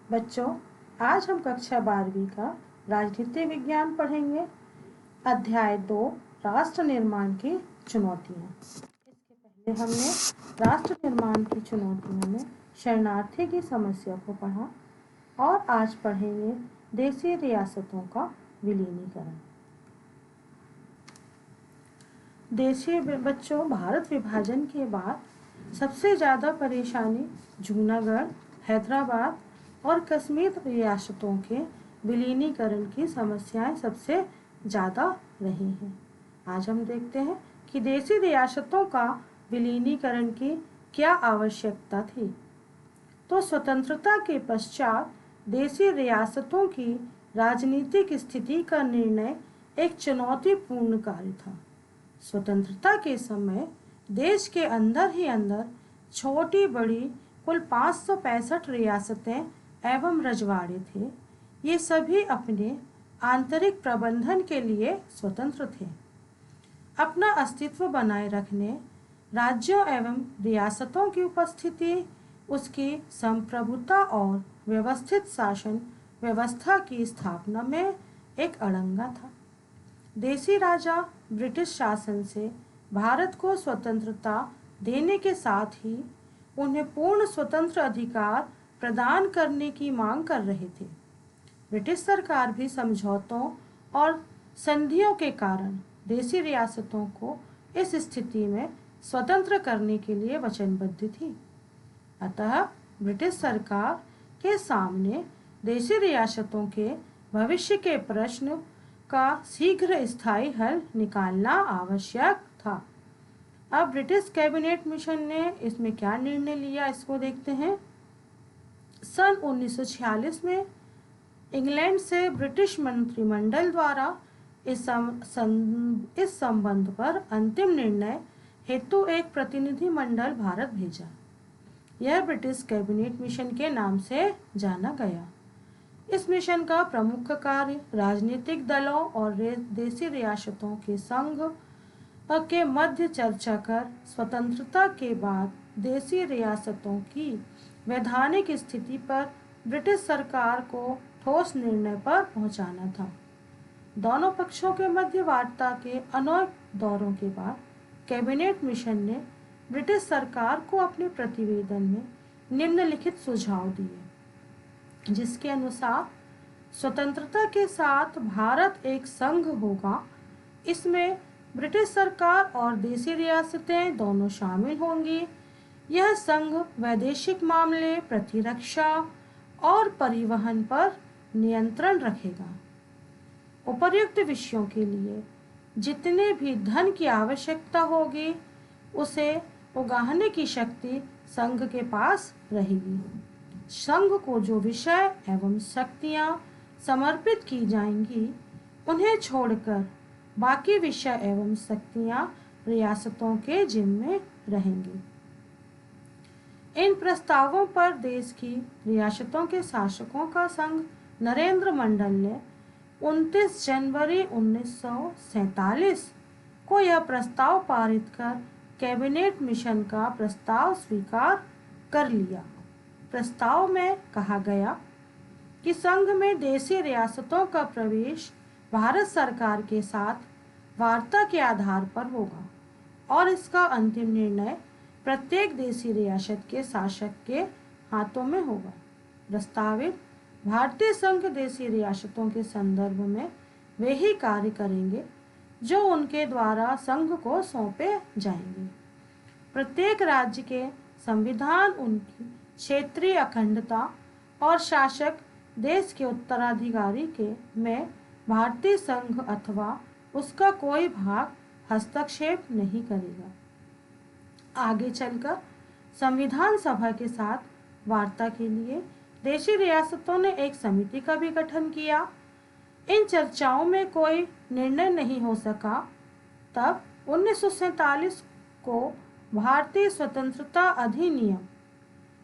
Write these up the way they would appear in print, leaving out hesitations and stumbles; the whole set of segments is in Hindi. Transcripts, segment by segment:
बच्चों, आज हम कक्षा 12वीं का राजनीति विज्ञान पढ़ेंगे। अध्याय 2, राष्ट्र निर्माण की चुनौतियाँ। इसके पहले हमने राष्ट्र निर्माण की चुनौतियों में शरणार्थी की समस्या को पढ़ा और आज पढ़ेंगे देशी रियासतों का विलीनीकरण। देशीय बच्चों, भारत विभाजन के बाद सबसे ज़्यादा परेशानी जूनागढ़, हैदराबाद और कश्मीर रियासतों के विलीनीकरण की समस्याएं सबसे ज़्यादा रही हैं। आज हम देखते हैं कि देशी रियासतों का विलीनीकरण की क्या आवश्यकता थी। तो स्वतंत्रता के पश्चात देशी रियासतों की राजनीतिक स्थिति का निर्णय एक चुनौतीपूर्ण कार्य था। स्वतंत्रता के समय देश के अंदर ही अंदर छोटी बड़ी कुल 565 रियासतें एवं रजवाड़े थे। ये सभी अपने आंतरिक प्रबंधन के लिए स्वतंत्र थे। अपना अस्तित्व बनाए रखने राज्यों एवं रियासतों की उपस्थिति उसकी संप्रभुता और व्यवस्थित शासन व्यवस्था की स्थापना में एक अड़ंगा था। देशी राजा ब्रिटिश शासन से भारत को स्वतंत्रता देने के साथ ही उन्हें पूर्ण स्वतंत्र अधिकार प्रदान करने की मांग कर रहे थे। ब्रिटिश सरकार भी समझौतों और संधियों के कारण देशी रियासतों को इस स्थिति में स्वतंत्र करने के लिए वचनबद्ध थी। अतः ब्रिटिश सरकार के सामने देशी रियासतों के भविष्य के प्रश्न का शीघ्र स्थायी हल निकालना आवश्यक था। अब ब्रिटिश कैबिनेट मिशन ने इसमें क्या निर्णय लिया, इसको देखते हैं। सन 1946 में इंग्लैंड से ब्रिटिश मंत्रिमंडल द्वारा इस संबंध पर अंतिम निर्णय हेतु एक प्रतिनिधि मंडल भारत भेजा। यह ब्रिटिश कैबिनेट मिशन के नाम से जाना गया। इस मिशन का प्रमुख कार्य राजनीतिक दलों और देशी रियासतों के संघ के मध्य चर्चा कर स्वतंत्रता के बाद देशी रियासतों की वैधानिक स्थिति पर ब्रिटिश सरकार को ठोस निर्णय पर पहुंचाना था। दोनों पक्षों के मध्य वार्ता के अनेक दौरों के बाद कैबिनेट मिशन ने ब्रिटिश सरकार को अपने प्रतिवेदन में निम्नलिखित सुझाव दिए, जिसके अनुसार स्वतंत्रता के साथ भारत एक संघ होगा। इसमें ब्रिटिश सरकार और देशी रियासतें दोनों शामिल होंगी। यह संघ वैदेशिक मामले, प्रतिरक्षा और परिवहन पर नियंत्रण रखेगा। उपर्युक्त विषयों के लिए जितने भी धन की आवश्यकता होगी उसे उगाहने की शक्ति संघ के पास रहेगी। संघ को जो विषय एवं शक्तियां समर्पित की जाएंगी उन्हें छोड़कर बाकी विषय एवं शक्तियां रियासतों के जिम्मे रहेंगी। इन प्रस्तावों पर देश की रियासतों के शासकों का संघ नरेंद्र मंडल ने 29 जनवरी 1947 को यह प्रस्ताव पारित कर कैबिनेट मिशन का प्रस्ताव स्वीकार कर लिया। प्रस्ताव में कहा गया कि संघ में देशी रियासतों का प्रवेश भारत सरकार के साथ वार्ता के आधार पर होगा और इसका अंतिम निर्णय प्रत्येक देशी रियासत के शासक के हाथों में होगा। प्रस्तावित भारतीय संघ देशी रियासतों के संदर्भ में वे ही कार्य करेंगे जो उनके द्वारा संघ को सौंपे जाएंगे। प्रत्येक राज्य के संविधान उनकी क्षेत्रीय अखंडता और शासक देश के उत्तराधिकारी के में भारतीय संघ अथवा उसका कोई भाग हस्तक्षेप नहीं करेगा। आगे चलकर संविधान सभा के साथ वार्ता के लिए देशी रियासतों ने एक समिति का भी गठन किया। इन चर्चाओं में कोई निर्णय नहीं हो सका। तब 1947 को भारतीय स्वतंत्रता अधिनियम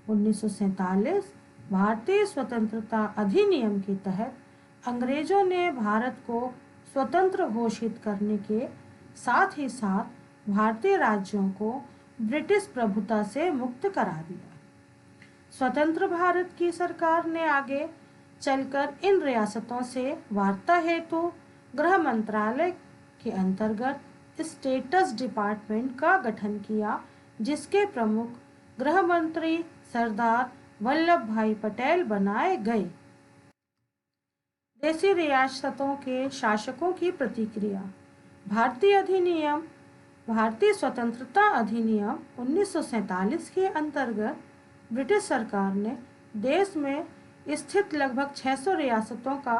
1947 भारतीय स्वतंत्रता अधिनियम के तहत अंग्रेजों ने भारत को स्वतंत्र घोषित करने के साथ ही साथ भारतीय राज्यों को ब्रिटिश प्रभुता से मुक्त करा दिया। स्वतंत्र भारत की सरकार ने आगे चलकर इन रियासतों से वार्ता हेतु गृह मंत्रालय के अंतर्गत स्टेटस डिपार्टमेंट का गठन किया, जिसके प्रमुख गृह मंत्री सरदार वल्लभ भाई पटेल बनाए गए। देशी रियासतों के शासकों की प्रतिक्रिया। भारतीय स्वतंत्रता अधिनियम 1947 के अंतर्गत ब्रिटिश सरकार ने देश में स्थित लगभग 600 रियासतों का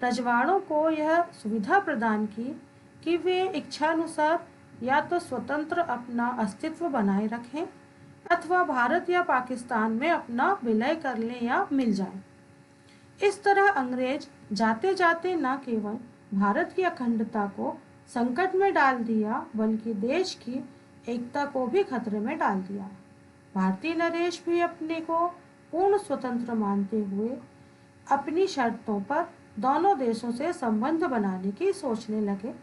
रजवाड़ों को यह सुविधा प्रदान की कि वे इच्छानुसार या तो स्वतंत्र अपना अस्तित्व बनाए रखें अथवा भारत या पाकिस्तान में अपना विलय कर लें या मिल जाएं। इस तरह अंग्रेज जाते जाते न केवल भारत की अखंडता को संकट में डाल दिया, बल्कि देश की एकता को भी खतरे में डाल दिया। भारतीय नरेश भी अपने को पूर्ण स्वतंत्र मानते हुए अपनी शर्तों पर दोनों देशों से संबंध बनाने की सोचने लगे।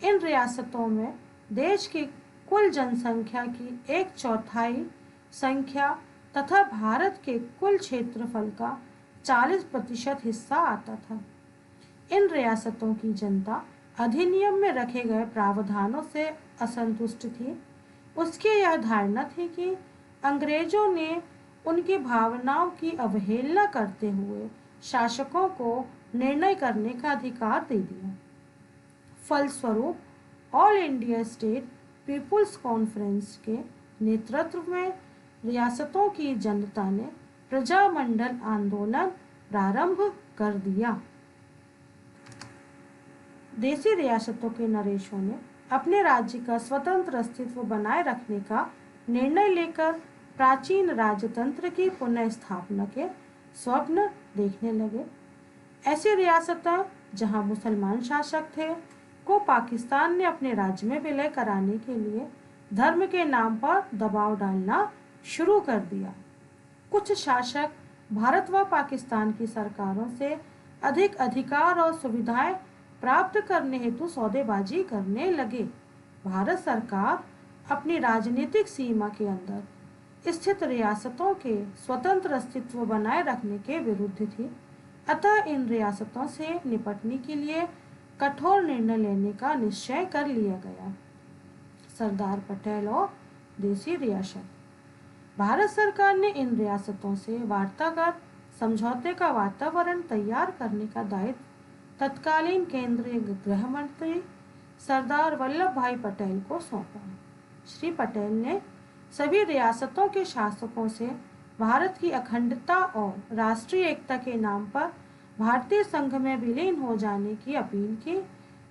इन रियासतों में देश की कुल जनसंख्या की 1/4 संख्या तथा भारत के कुल क्षेत्रफल का 40% हिस्सा आता था। इन रियासतों की जनता अधिनियम में रखे गए प्रावधानों से असंतुष्ट थी। उसकी यह धारणा थी कि अंग्रेजों ने उनकी भावनाओं की अवहेलना करते हुए शासकों को निर्णय करने का अधिकार दे दिया। फलस्वरूप All India State People's Conference के नेतृत्व में रियासतों की जनता ने प्रजामंडल आंदोलन प्रारंभ कर दिया। देशी रियासतों के नरेशों ने अपने राज्य का स्वतंत्र अस्तित्व बनाए रखने का निर्णय लेकर प्राचीन राजतंत्र की पुनः स्थापना के स्वप्न देखने लगे। ऐसी रियासतें जहां मुसलमान शासक थे को पाकिस्तान ने अपने राज्य में विलय कराने के लिए धर्म के नाम पर दबाव डालना शुरू कर दिया। कुछ शासक भारत व पाकिस्तान की सरकारों से अधिक अधिकार और सुविधाएं प्राप्त करने हेतु सौदेबाजी करने लगे। भारत सरकार अपनी राजनीतिक सीमा के अंदर स्थित रियासतों के स्वतंत्र अस्तित्व बनाए रखने के विरुद्ध थी, अतः इन रियासतों से निपटने के लिए कठोर निर्णय लेने का निश्चय कर लिया गया। सरदार पटेल और देशी रियासत। भारत सरकार ने इन रियासतों से वार्तागत समझौते का वातावरण तैयार करने का दायित्व तत्कालीन केंद्रीय गृह मंत्री सरदार वल्लभ भाई पटेल को सौंपा। श्री पटेल ने सभी रियासतों के शासकों से भारत की अखंडता और राष्ट्रीय एकता के नाम पर भारतीय संघ में विलीन हो जाने की अपील की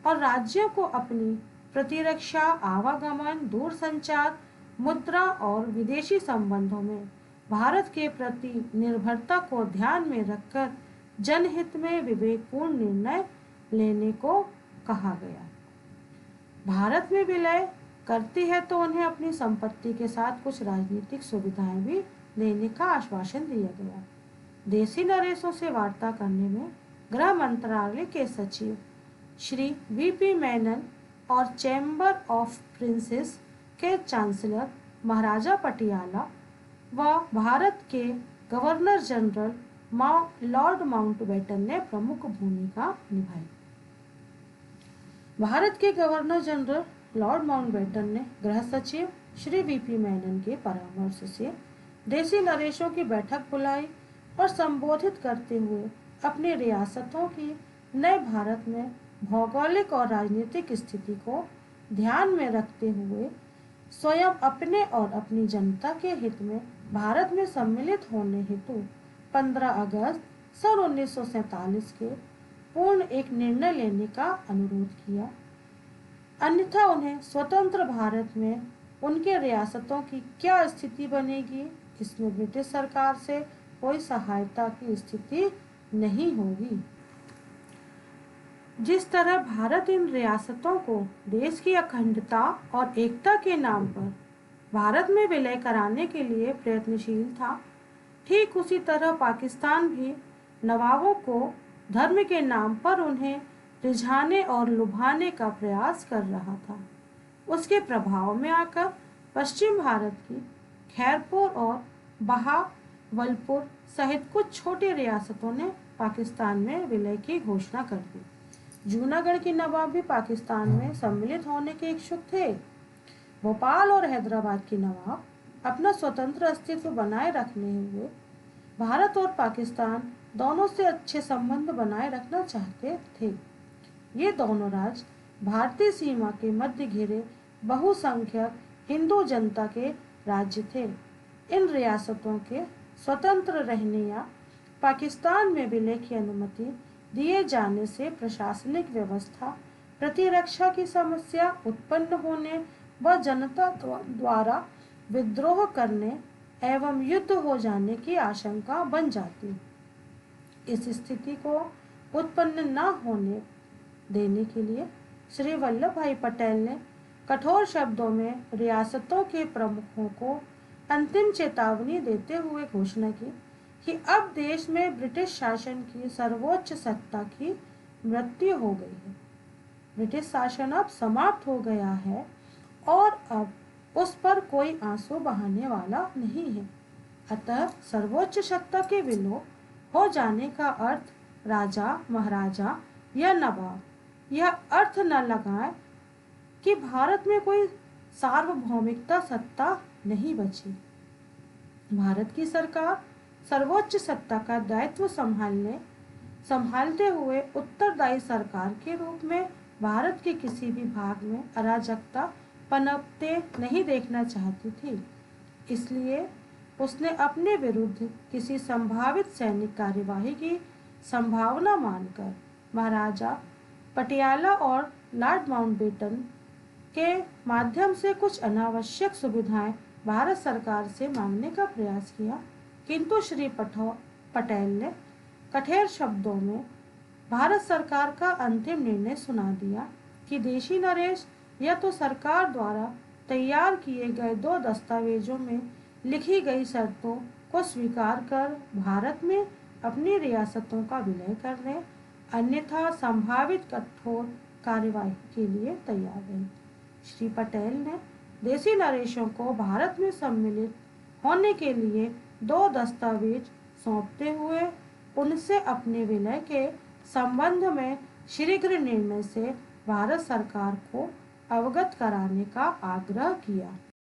और राज्यों को अपनी प्रतिरक्षा, आवागमन, दूरसंचार, मुद्रा और विदेशी संबंधों में भारत के प्रति निर्भरता को ध्यान में रखकर जनहित में विवेकपूर्ण निर्णय लेने को कहा गया। भारत में विलय करती है तो उन्हें अपनी संपत्ति के साथ कुछ राजनीतिक सुविधाएं भी देने का आश्वासन दिया गया। देशी नरेशों से वार्ता करने में गृह मंत्रालय के सचिव श्री वीपी मेनन और चैम्बर ऑफ प्रिंसेस के चांसलर महाराजा पटियाला व भारत के गवर्नर जनरल लॉर्ड माउंटबेटन ने प्रमुख भूमिका निभाई। भारत के गवर्नर जनरल लॉर्ड माउंटबेटन ने गृह सचिव श्री वीपी मेनन के परामर्श से देशी नरेशों की बैठक बुलाई और संबोधित करते हुए अपनी रियासतों की नए भारत में भौगोलिक और राजनीतिक स्थिति को ध्यान में रखते हुए स्वयं अपने और अपनी जनता के हित में भारत में सम्मिलित होने हेतु 15 अगस्त सन 1947 के पूर्ण एक निर्णय लेने का अनुरोध किया, अन्यथा उन्हें स्वतंत्र भारत में उनके रियासतों की क्या स्थिति बनेगी, इसमें ब्रिटिश सरकार से कोई सहायता की स्थिति नहीं होगी। जिस तरह भारत इन रियासतों को देश की अखंडता और एकता के नाम पर भारत में विलय कराने के लिए प्रयत्नशील था, ठीक उसी तरह पाकिस्तान भी नवाबों को धर्म के नाम पर उन्हें रिझाने और लुभाने का प्रयास कर रहा था। उसके प्रभाव में आकर पश्चिम भारत की खैरपुर और बहा वलपुर सहित कुछ छोटी रियासतों ने पाकिस्तान में विलय की घोषणा कर दी। जूनागढ़ के नवाब भी पाकिस्तान में सम्मिलित होने के इच्छुक थे। भोपाल और हैदराबाद के नवाब अपना स्वतंत्र अस्तित्व बनाए रखने हुए भारत और पाकिस्तान दोनों से अच्छे संबंध बनाए रखना चाहते थे। ये दोनों राज्य भारतीय सीमा के मध्य घिरे बहुसंख्यक हिंदू जनता के राज्य थे। इन रियासतों के स्वतंत्र रहने या पाकिस्तान में विलय की अनुमति दिए जाने से प्रशासनिक व्यवस्था, प्रतिरक्षा की समस्या उत्पन्न होने व जनता द्वारा विद्रोह करने एवं युद्ध हो जाने की आशंका बन जाती। इस स्थिति को उत्पन्न न होने देने के लिए श्री वल्लभ भाई पटेल ने कठोर शब्दों में रियासतों के प्रमुखों को अंतिम चेतावनी देते हुए घोषणा की कि अब देश में ब्रिटिश शासन की सर्वोच्च सत्ता की मृत्यु हो गई है। ब्रिटिश शासन अब समाप्त हो गया है और अब उस पर कोई आंसू बहाने वाला नहीं है। अतः सर्वोच्च सत्ता के विलोप हो जाने का अर्थ राजा, महाराजा या नवाब यह अर्थ न लगाए कि भारत में कोई सार्वभौमिकता सत्ता नहीं बची। भारत की सरकार सर्वोच्च सत्ता का दायित्व संभालते हुए उत्तरदायी सरकार के रूप में भारत के किसी भी भाग में अराजकता पनपते नहीं देखना चाहती थी। इसलिए उसने अपने विरुद्ध किसी संभावित सैनिक कार्यवाही की संभावना मानकर महाराजा पटियाला और लॉर्ड माउंटबेटन के माध्यम से कुछ अनावश्यक सुविधाएं भारत सरकार से मांगने का प्रयास किया, किंतु श्री पटेल ने कठोर शब्दों में भारत सरकार का अंतिम निर्णय सुना दिया कि देशी नरेश या तो सरकार द्वारा तैयार किए गए 2 दस्तावेजों में लिखी गई शर्तों को स्वीकार कर भारत में अपनी रियासतों का विलय कर ले, अन्यथा संभावित कठोर कार्यवाही के लिए तैयार रहे। श्री पटेल ने देशी नरेशों को भारत में सम्मिलित होने के लिए 2 दस्तावेज सौंपते हुए उनसे अपने विलय के संबंध में शीघ्र निर्णय से भारत सरकार को अवगत कराने का आग्रह किया।